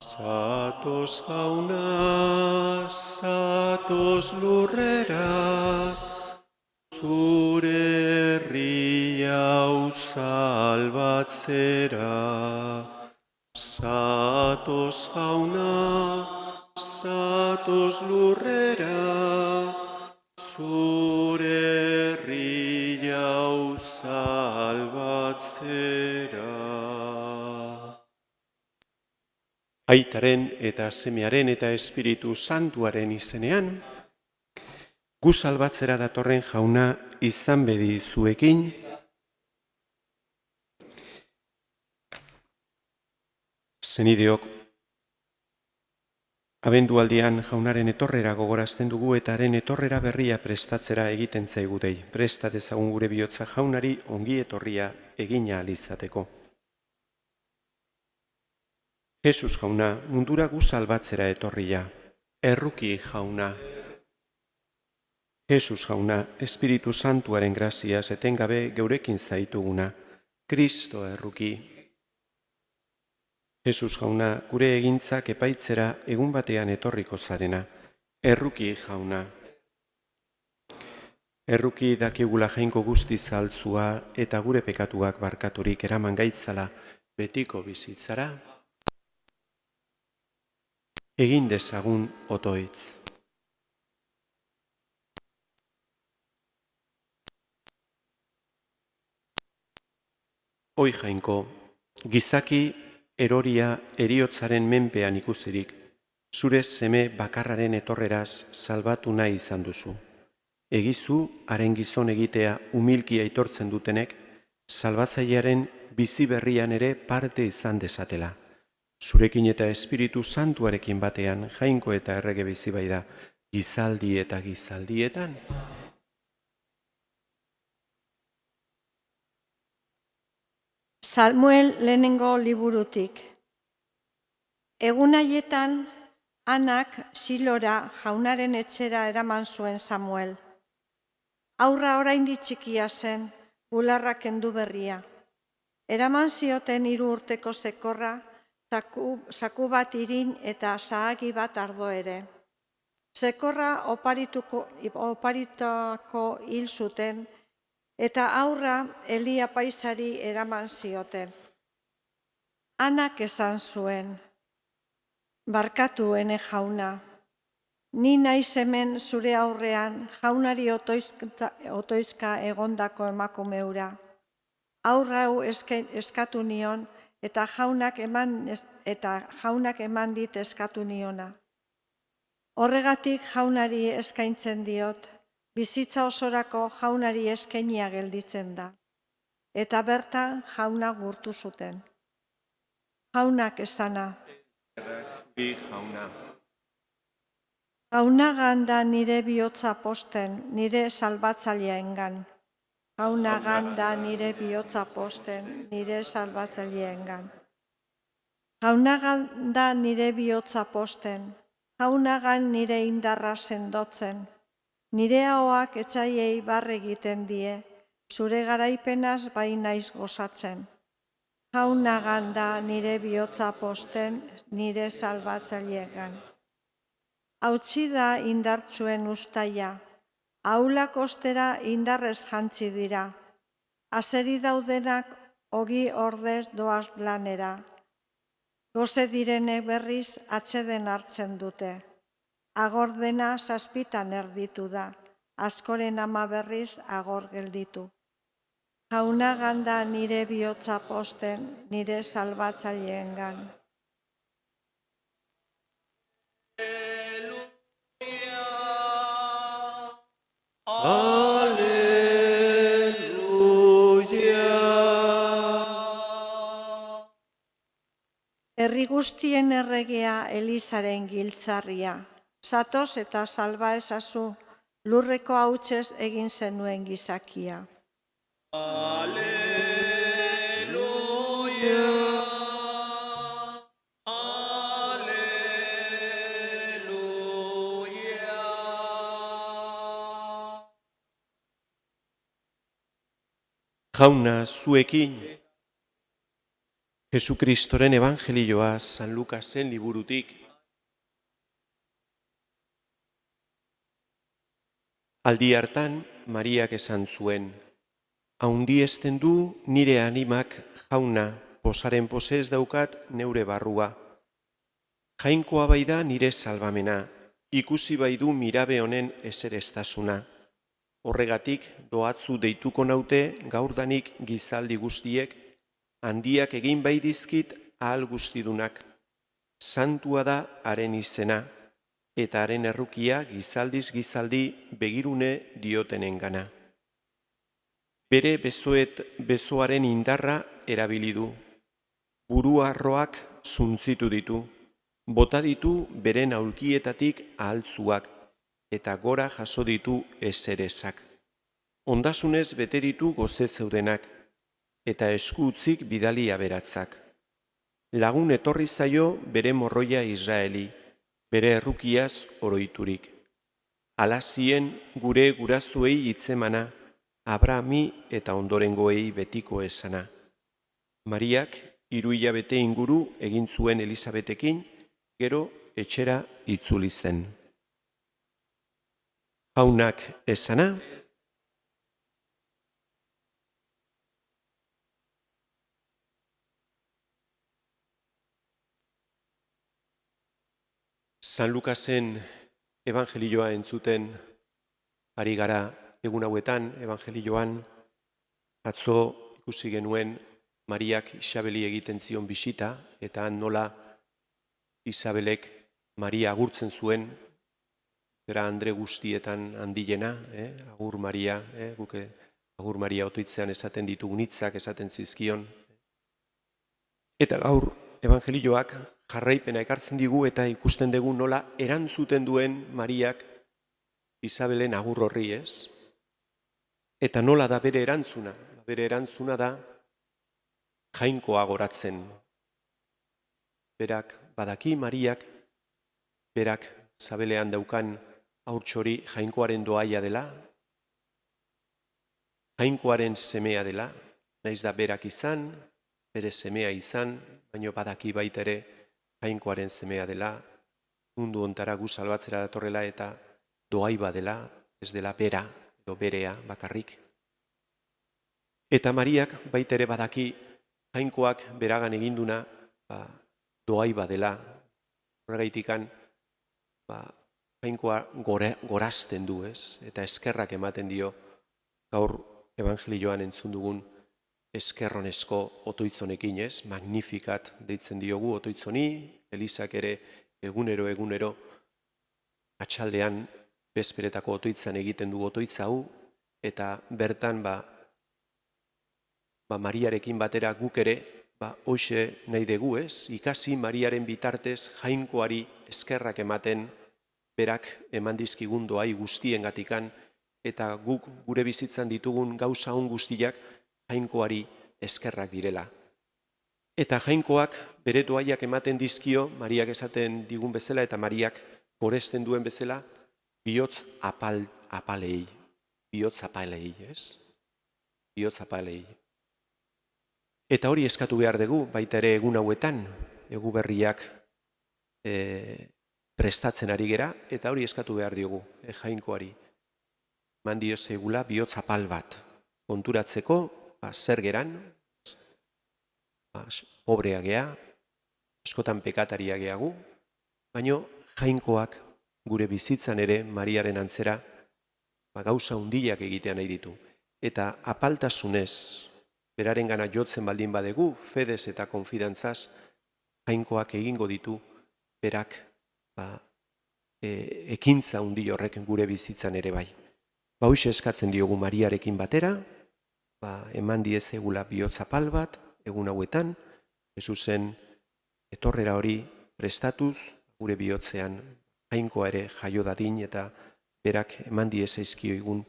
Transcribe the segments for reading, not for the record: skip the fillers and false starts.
Zatoz jauna, zatoz lurrera, zure herri hau salbatzera. Zatoz jauna, zatoz lurrera, zure herri hau salbatzera. Aitaren eta Semearen eta Espiritu Santuaren izenean, gu salbatzera datorren jauna izan bedi zuekin, zenideok, abendualdian jaunaren etorrera gogorazten dugu eta haren etorrera berria prestatzera egiten zaigutei. Presta dezagun gure bihotza jaunari ongi etorria egina alizateko. Jesus jauna, mundura gu salbatzera etorria, erruki jauna. Jesus jauna, Espiritu Santuaren graziaz etengabe geurekin zaituguna, Kristo erruki. Jesus jauna, gure egintzak epaitzera egun batean etorriko zarena, erruki jauna. Erruki dakigula jainko guzti zaltzua eta gure pekatuak barkaturik eraman gaitzala betiko bizitzara, egin dezagun otoitz. Oi jainko, gizaki eroria eriotzaren menpean ikusirik, zure seme bakarraren etorreraz salbatu nahi izan duzu. Egizu, haren gizon egitea umilki aitortzen dutenek, salbatzailearen bizi berrian ere parte izan dezatela. Zurekin eta Espiritu Santuarekin batean, jainko eta errege bizi bai da, gizaldi eta gizaldietan. Samuel lehenengo liburutik. Egun haietan, Anak Silora jaunaren etxera eraman zuen Samuel. Aurra oraindik txikia zen, bularra kendu berria. Eraman zioten 3 urteko zekorra, zaku bat irin eta zahagi bat ardo ere. Zekorra oparitako hil zuten, eta aurra Eli apaizari eraman zioten. Anak esan zuen, barkatu ene jauna, ni naiz hemen zure aurrean jaunari otoizka egondako emakumeura. Aurra hau eskatu nion eta jaunak eman dit eskatu niona. Horregatik jaunari eskaintzen diot, bizitza osorako jaunari eskainia gelditzen da. Eta bertan jauna gurtu zuten. Jaunak esana. Jaunagan da nire bihotza posten, nire salbatzaileaengan. Jaunagan da nire bihotza posten, nire salbatzaileaengan. Jaunagan da nire bihotza posten, jaunagan nire indarra sendotzen. Nire ahoak etsaiei barre egiten die, zure garaipenaz bai naiz gozatzen. Jaunagan da nire bihotza posten, nire salbatzaileaengan. Hautsi da indartzuen ustaia, ahulak ostera indarrez jantzi dira. Azeri daudenak ogi ordez doaz lanera. Goze direnek berriz atseden hartzen dute. Agordena 7 erditu da, askoren ama berriz agor gelditu. Jaunagan da nire bihotza posten, nire salbatzaileengan. Herri guztien erregea Elizaren giltzarria. Zatoz eta salba ezazu, lurreko hautsez egin zenuen gizakia. Aleluia, aleluia. Jauna zuekin. Jesukristoren evangelioa San Lukasen liburutik. Aldi hartan, Mariak esan zuen, haundiesten du nire animak jauna, posaren posez daukat neure barrua. Jainkoa bai da nire salbamena, ikusi bai du mirabe honen ezerestasuna. Horregatik doatzu deituko naute gaurdanik gizaldi guztiek, handiak egin bai dizkit ahal guztidunak. Santua da haren izena, eta haren errukia gizaldiz gizaldi begirune diotenengana. Bere besoaren indarra erabili du, buruarroak zuntzitu ditu, bota ditu beren aulkietatik ahaltzuak, eta gora jaso ditu ezeresak. Ondasunez bete ditu goze zeudenak, eta esku utzik bidali aberatzak. Lagun etorri zaio bere morroia Israeli, bere errukiaz oroiturik. Hala zien gure gurazuei hitzemana, Abrahami eta ondorengoei betiko esana. Mariak 3 hilabete inguru egin zuen Elisabetekin, gero etxera itzuli zen. Jaunak esana. San Lukasen evangelioa entzuten ari gara egun hauetan, evangelioan atzo ikusi genuen Mariak Isabeli egiten zion bisita, eta nola Isabelek Maria agurtzen zuen, zera Andre guztietan handiena, agur Maria, guke agur Maria otoitzean esaten ditugun hitzak esaten zizkion. Eta gaur evangelioak jarraipena ekartzen digu eta ikusten dugu nola erantzuten duen Mariak Isabelen agur horri, ez? Eta nola da bere erantzuna? Bere erantzuna da jainkoa goratzen. Berak badaki Mariak, berak sabelean daukan haurtxori jainkoaren doaia dela, jainkoaren semea dela, naiz da berak izan, bere semea izan, baino badaki baita ere jainkoaren semea dela, mundu ontara gu salbatzera datorrela eta doaiba dela, ez dela bera edo berea bakarrik. Eta Mariak baita ere badaki jainkoak beragan eginduna doaiba dela, horregaitikan jainkoa gorazten du, ez? Eta eskerrak ematen dio gaur evangelioan entzun dugun eskerronezko otoitzonekin, ez? Magnificat deitzen diogu otoitzoni, Elizak ere egunero atxaldean bezperetako otoitzan egiten du otoitza hau, eta bertan Mariarekin batera guk ere hoxe nahi dugu, ez? Ikasi Mariaren bitartez jainkoari eskerrak ematen, berak eman dizkigun doai guztiengatikan, eta guk gure bizitzan ditugun gauza on guztiak jainkoari eskerrak direla. Eta jainkoak bere doaiak ematen dizkio, Mariak esaten digun bezala, eta Mariak goresten duen bezala, bihotz apalei, ez? Bihotz apalei. Eta hori eskatu behar dugu, baita ere egun hauetan, egu berriak prestatzen ari gera, eta hori eskatu behar diogu, jainkoari. Mandio zegula bihotz apal bat, konturatzeko, zer geran, pobrea gea, askotan pekataria geagu, baino jainkoak gure bizitzan ere Mariaren antzera gauza hundiak egitea nahi ditu. Eta apaltasunez, beraren gana jotzen baldin badegu, fedez eta konfidantzaz, jainkoak egingo ditu, berak ekintza hundi horrek gure bizitzan ere bai. Hoxe eskatzen diogu Mariarekin batera, eman diezegula bihotz apal bat, egun hauetan, Jesusen etorrera hori prestatuz, gure bihotzean jainkoa ere jaio dadin, eta berak eman diezaizkio egun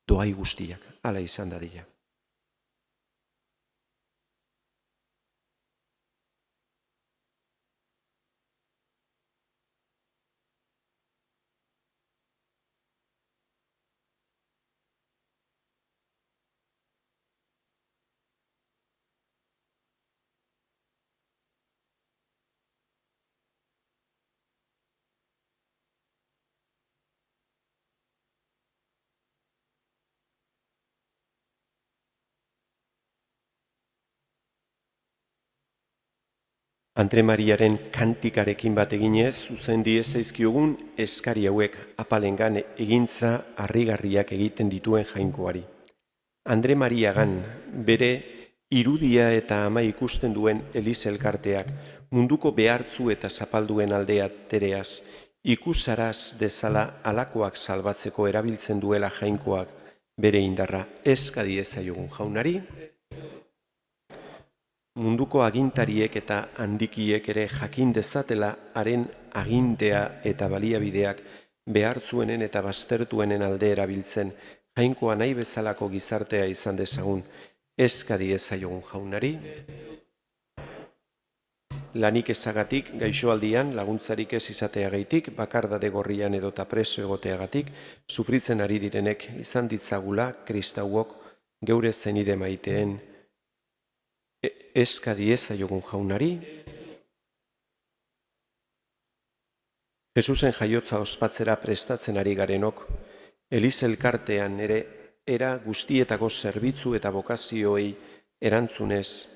doai guztiak, hala izan dadila. Andre Mariaren kantikarekin bat eginez, zuzen zaizkiogun eskari hauek apalengan egintza harrigarriak egiten dituen jainkoari. Andre Mariagan bere irudia eta ama ikusten duen Eliz elkarteak munduko behartzu eta zapalduen aldea tereaz, ikusaraz dezala alakoak salbatzeko erabiltzen duela jainkoak bere indarra eskadi ezaiogun jaunari, munduko agintariek eta handikiek ere jakin dezatela haren agindea eta baliabideak behartzuenen eta baztertuenen alde erabiltzen, jainkoa nahi bezalako gizartea izan dezagun, eskadi ezaiogun jaunari. Lanik ezagatik, gaixoaldian, laguntzarik ez izateagaitik, bakardade gorrian edota preso egoteagatik, sufritzen ari direnek izan ditzagula kristauok geure zenide maiteen eskadi ezaiogun jaunari. Jesusen jaiotza ospatzera prestatzen ari garenok, Eliz elkartean ere era guztietako zerbitzu eta bokazioei erantzunez,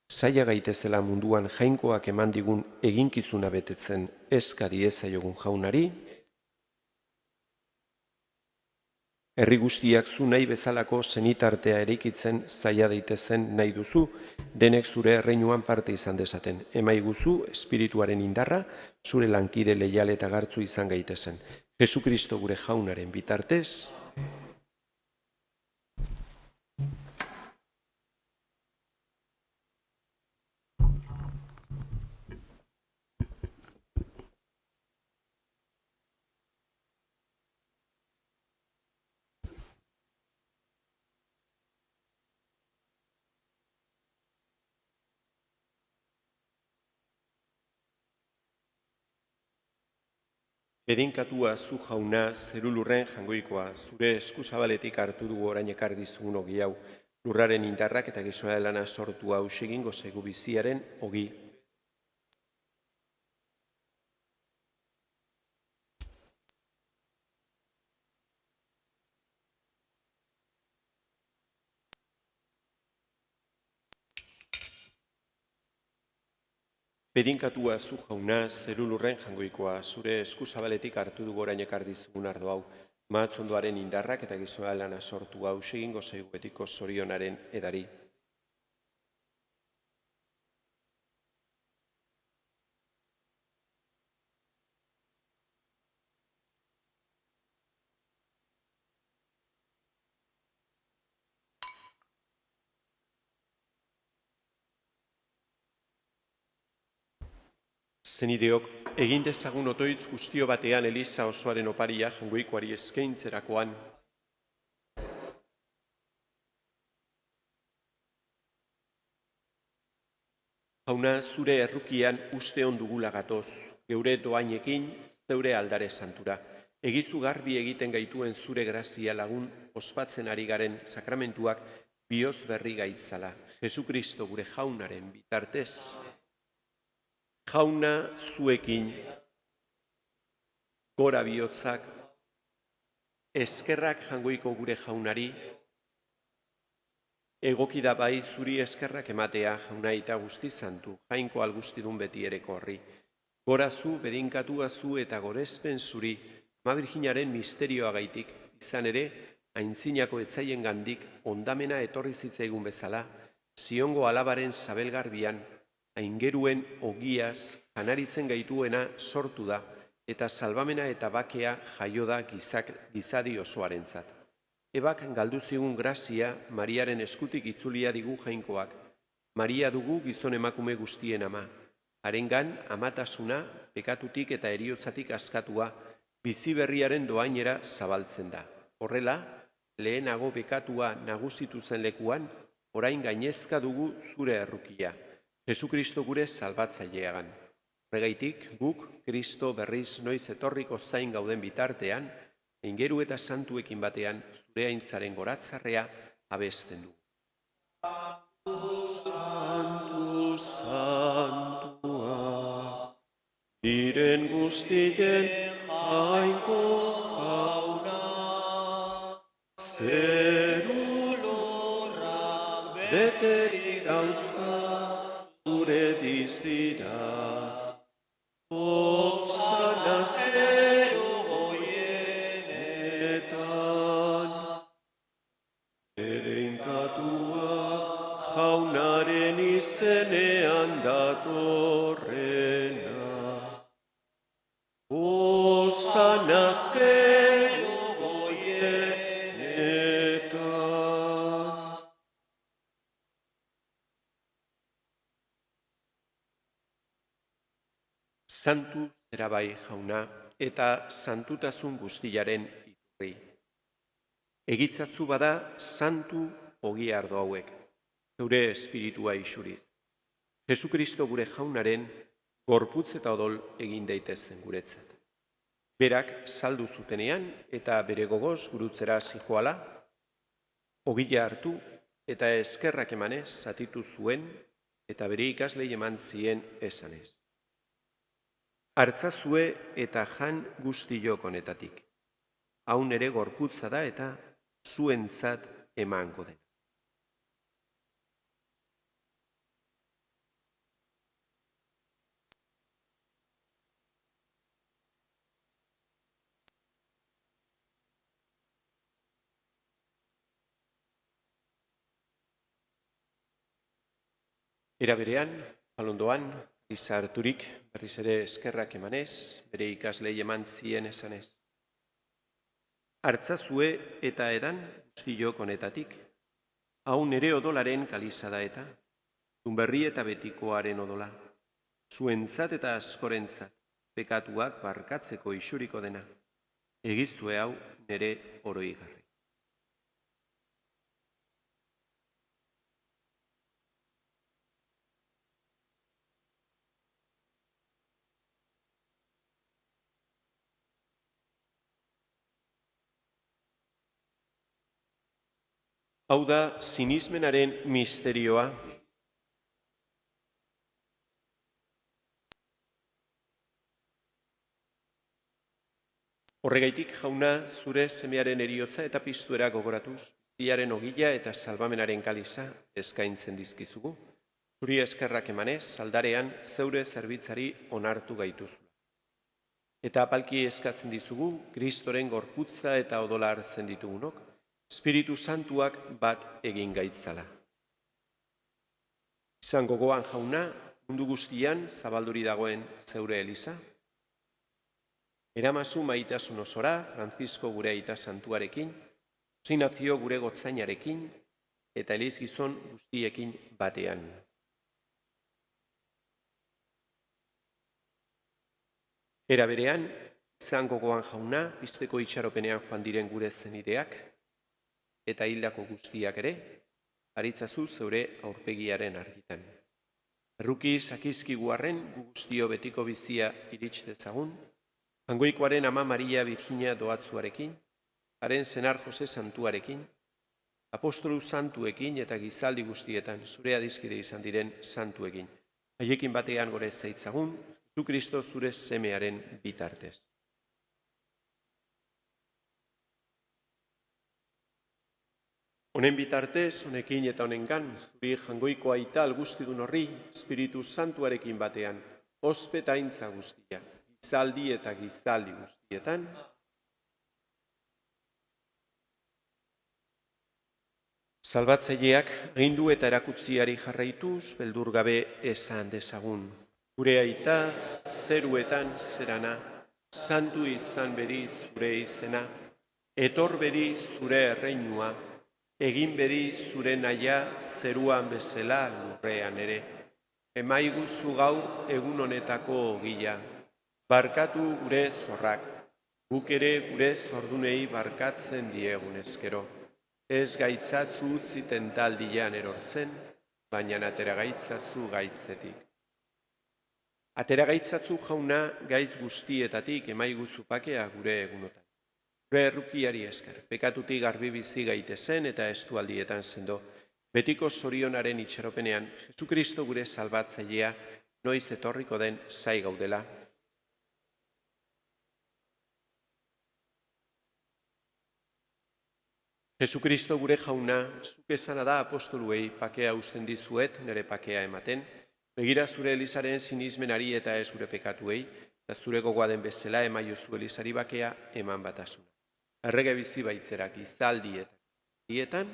zaila gaitezela munduan jainkoak eman digun eginkizuna betetzen eskadi ezaiogun jaunari. Herri guztiak zu nahi bezalako zenitartea eraikitzen zaila daitezen nahi duzu, denek zure erreinuan parte izan dezaten. Emaiguzu espirituaren indarra, zure lankide leial eta gartzu izan gaitezen. Jesukristo gure jaunaren bitartez. Bedinkatua zu jauna, zerulurren jangoikoa, zure eskuzabaletik hartu dugu orain ekar dizugun ogi hau, lurraren indarrak eta gizonaren lana sortu hau segingo zaigu biziaren ogi. Bedinkatua zu jauna, zerulurren jangoikoa, zure eskuzabaletik hartu dugu orain ekar dizugun ardo hau, mahatzondoaren indarrak eta gizonaren lana sortu hau segingo zaigu betiko zorionaren edari. Zenideok, egin dezagun otoitz guztio batean Eliza osoaren oparia jangoikoari eskaintzerakoan. Jauna, zure errukian uste ondugula gatoz, geure doainekin zeure aldare santura. Egizu garbi egiten gaituen zure grazia lagun ospatzen ari garen sakramentuak bihotz berri gaitzala. Jesukristo gure jaunaren bitartez. Jauna zuekin, gora bihotzak, eskerrak jangoiko gure jaunari, egoki da bai zuri eskerrak ematea jauna eta guzti zantu, jainko algustidun beti ereko horri. Gora zu, bedinkatua zu eta gorezpen zuri, Ama Birjinaren misterioa gaitik, izan ere, aintzinako etzaien gandik, ondamena etorri zitzaigun bezala, Ziongo alabaren zabelgarbian, aingeruen ogiaz janaritzen gaituena sortu da eta salbamena eta bakea jaio da gizadi osoarentzat. Ebak galdu zigun grazia Mariaren eskutik itzulia digu jainkoak. Maria dugu gizon emakume guztien ama. Harengan amatasuna pekatutik eta heriotzatik askatua bizi berriaren doainera zabaltzen da. Horrela, lehenago bekatua nagusitu zen lekuan, orain gainezka dugu zure errukia. Jesukristo gure salbatzaileagan. Horregaitik, guk, Kristo berriz noiz etorriko zain gauden bitartean, aingeru eta santuekin batean, zure aintzaren goratzarrea abesten du. Santu, santua, diren guztien jainko jauna, zeru lorrak beteri dauzka, zure dira. Osana zero goienetan, edenkatua jaunaren izenean datorrena. Osana zero goienetan. Santu zera bai jauna eta santutasun guztiaren iturri. Egitzatzu bada santu ogi ardo hauek, zeure espiritua isuriz. Jesukristo gure jaunaren gorputz eta odol egin daitezen guretzat. Berak saldu zutenean eta bere gogoz gurutzera zijoala, ogila hartu eta eskerrak emanez zatitu zuen eta bere ikaslei eman zien esanez. Hartzazue eta jan guztiok honetatik. Hau nere gorputza da eta zuentzat emango den. Era berean, palondoan, Eliza harturik, berriz ere eskerrak emanez, bere ikaslei eman zien esanez. Hartzazue eta edan guztiok honetatik, hau nere odolaren kaliza da eta, dunberri eta betikoaren odola, zuentzat eta askorentzat, pekatuak barkatzeko isuriko dena, egizue hau nere oroigarri. Hau da sinismenaren misterioa. Horregaitik jauna zure semearen eriotza eta piztuera gogoratuz, biaren ogila eta salbamenaren kaliza eskaintzen dizkizugu. Zuri eskerrak emanez, saldarean zeure zerbitzari onartu gaituzula. Eta apalki eskatzen dizugu, Kristoren gorputza eta odola hartzen ditugunok, Espiritu Santuak bat egin gaitzala. Izan gogoan jauna, mundu guztian zabalduri dagoen zeure Eliza. Eramazu maitasun osora, Francisco gure aita santuarekin, Osinazio gure gotzainarekin, eta eliz gizon guztiekin batean. Era berean, izan gogoan jauna, pizteko itxaropenean joan diren gure zenideak, eta hildako guztiak ere, aritzazu zeure aurpegiaren argitan. Erruki sakizkigu arren guztio betiko bizia irits dezagun, Angoikoaren ama Maria Virginia doatzuarekin, haren senar Jose Santuarekin, apostolu santuekin eta gizaldi guztietan zure adiskide izan diren santuekin. Haiekin batean gore zaitzagun, Jesu zure semearen bitartez. Honen bitartez, honekin eta honengan, zuri jangoiko aita algustidun horri, Espiritu Santuarekin batean, ospetaintza guztia, gizaldi eta gizaldi guztietan, salbatzaileak agindu eta erakutziari jarraituz, beldur gabe esan dezagun. Gure aita, zeruetan zerana, santu izan bedi zure izena, etor bedi zure erreinua, egin bedi zure naia zeruan bezala lurrean ere. Emaiguzu gaur egun honetako ogila, barkatu gure zorrak, guk ere gure zordunei barkatzen diegun ezkero. Ez gaitzatzu utzi tentaldian erortzen, baina ateragaitzatzu gaitzetik. Ateragaitzatzu jauna gaitz guztietatik emaiguzu pakea gure egunotan. Gure errukiari esker, pekatutik garbi bizi gaitezen eta estualdietan sendo. Betiko zorionaren itxaropenean, Jesukristo gure salbatzailea noiz etorriko den zai gaudela. Jesukristo gure jauna, zuk esana da apostoluei pakea usten dizuet, nire pakea ematen, Begira zure Elizaren sinismenari eta ez zure pekatuei, eta zure gogoa den bezala emaiozu Elizari bakea eman batasuna. Errege bizi baitzerak izaldi eta dietan,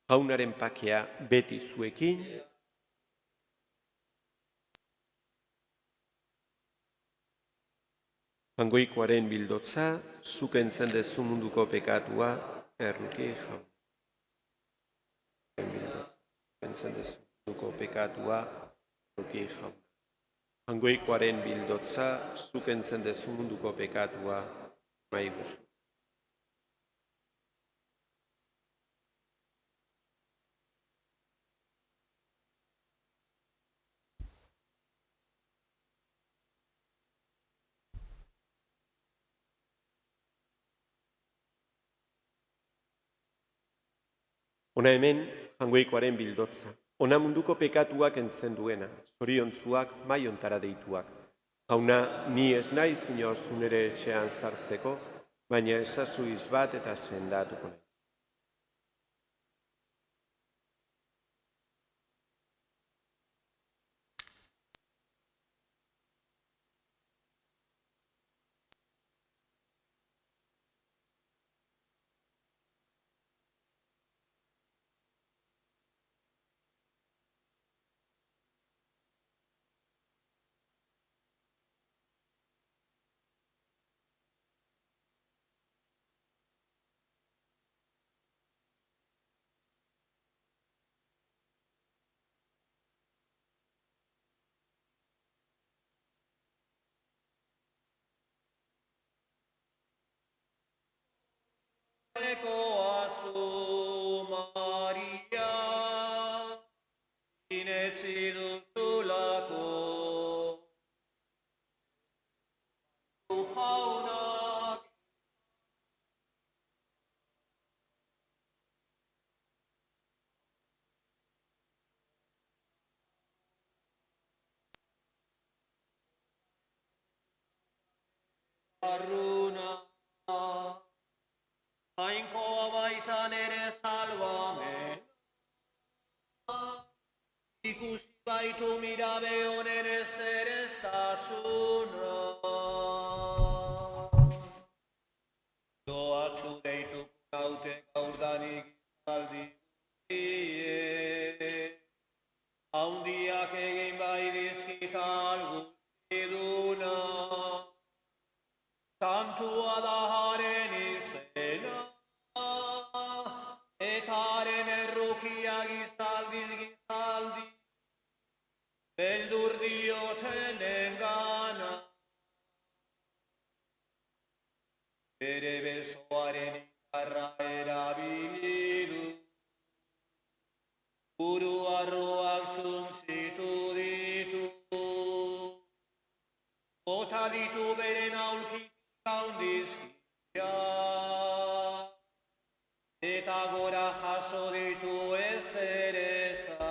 jaunaren pakea beti zuekin, Jangoikoaren bildotza, zuk entzen dezu munduko pekatua, erruki jaun. Entzen dezu munduko pekatua, erruki jaun. Jangoikoaren bildotza, zuk entzen dezu munduko pekatua, maiguzu. Ona hemen, jangoikoaren bildotza. Ona munduko pekatuak entzen duena, zoriontzuak maiontara deituak. Jauna, ni ez naiz inor zunere etxean sartzeko, baina ezazu izbat eta sendatuko nahi. Arruna, jainkoa baitan ere salvamen. Ikusi baitu mirabe honen ezereztasuna. Doatzu deitu naute gaurdanik aldi guztie. Haundiak egin bai dizkital guztiduna. Santua da haren izena, eta haren errukia gizaldi, beldur dioten engana. Bere besoaren ikarra erabilidu, buru arroak zuntzitu ditu, bota ditu beren aulki, Gaundizkia, eta gora jaso ditu ezereza.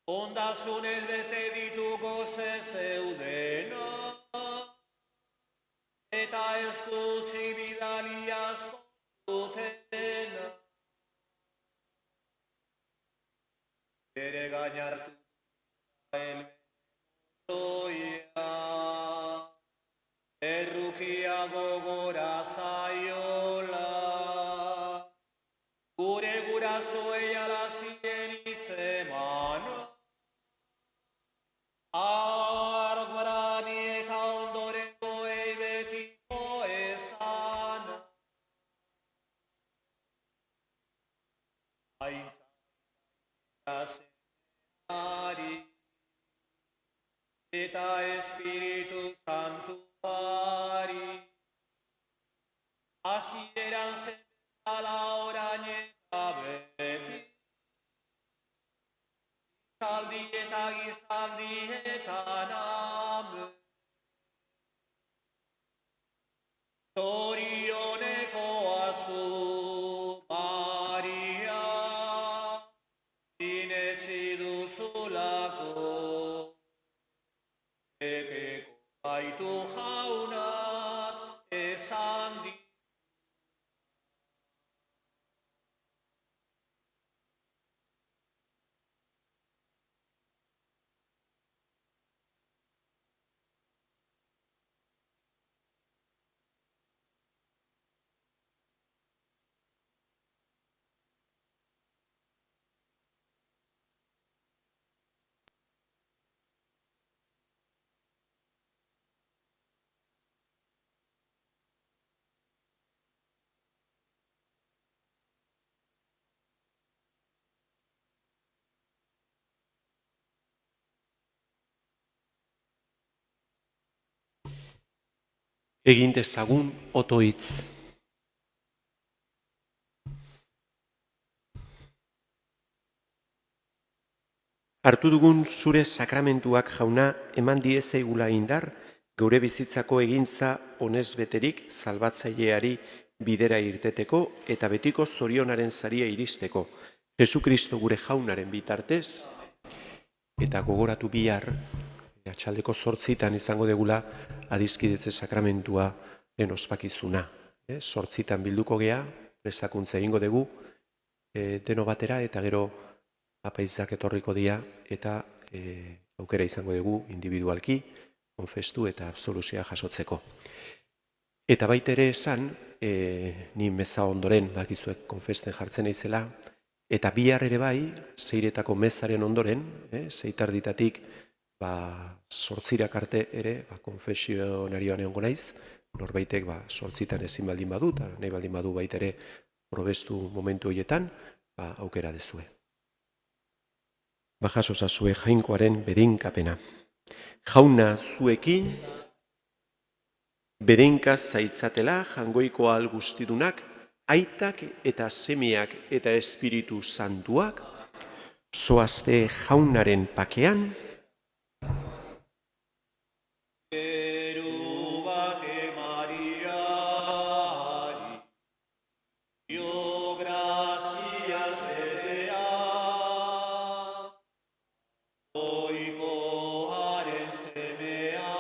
Ondasunez bete ditu goze zeudena, eta eskutzi bidali asko dutena. Bere gainartu elbetoia, errukia gogora zaiola, gure gurasoei alazien hitzemana, argbrani eta ondorengoei betiko ezana. Aintzat zenari, eta Espiritu Santu hasieran zen bezala orain eta beti, gizaldietan amen. Zorionekoa zu, Maria, sinetsi duzulako, ekeko baitu jaunak esan di. Egin dezagun otoitz. Hartu dugun zure sakramentuak, Jauna, eman diezagula indar, geure bizitzako egintza honez beterik salbatzaileari bidera irteteko eta betiko zorionaren saria iristeko. Jesukristo gure Jaunaren bitartez, eta gogoratu bihar, atxaldeko 8 izango degula adiskidetze sakramentuaren ospakizuna. 8 bilduko gea, prestakuntza egingo dugu, deno batera, eta gero apaizak etorriko dira, eta aukera izango dugu individualki, konfestu eta absoluzioa jasotzeko. Eta baita ere esan, ni meza ondoren, bakizuek konfesten jartzen naizela, eta bihar ere bai, 6 mezaren ondoren, 6 8 arte ere, konfesionarioan egongo naiz, norbaitek 8 ezin baldin badu, eta nahi baldin badu baita ere probestu momentu horietan, aukera dezue. Jaso zazue Jainkoaren bedeinkapena. Jauna zuekin, bedeinka zaitzatela jangoiko ahal guztidunak, aitak eta semeak eta Espiritu Santuak, zoazte Jaunaren pakean, Erubake Mariari, io gracia zedea, oikoaren semeari,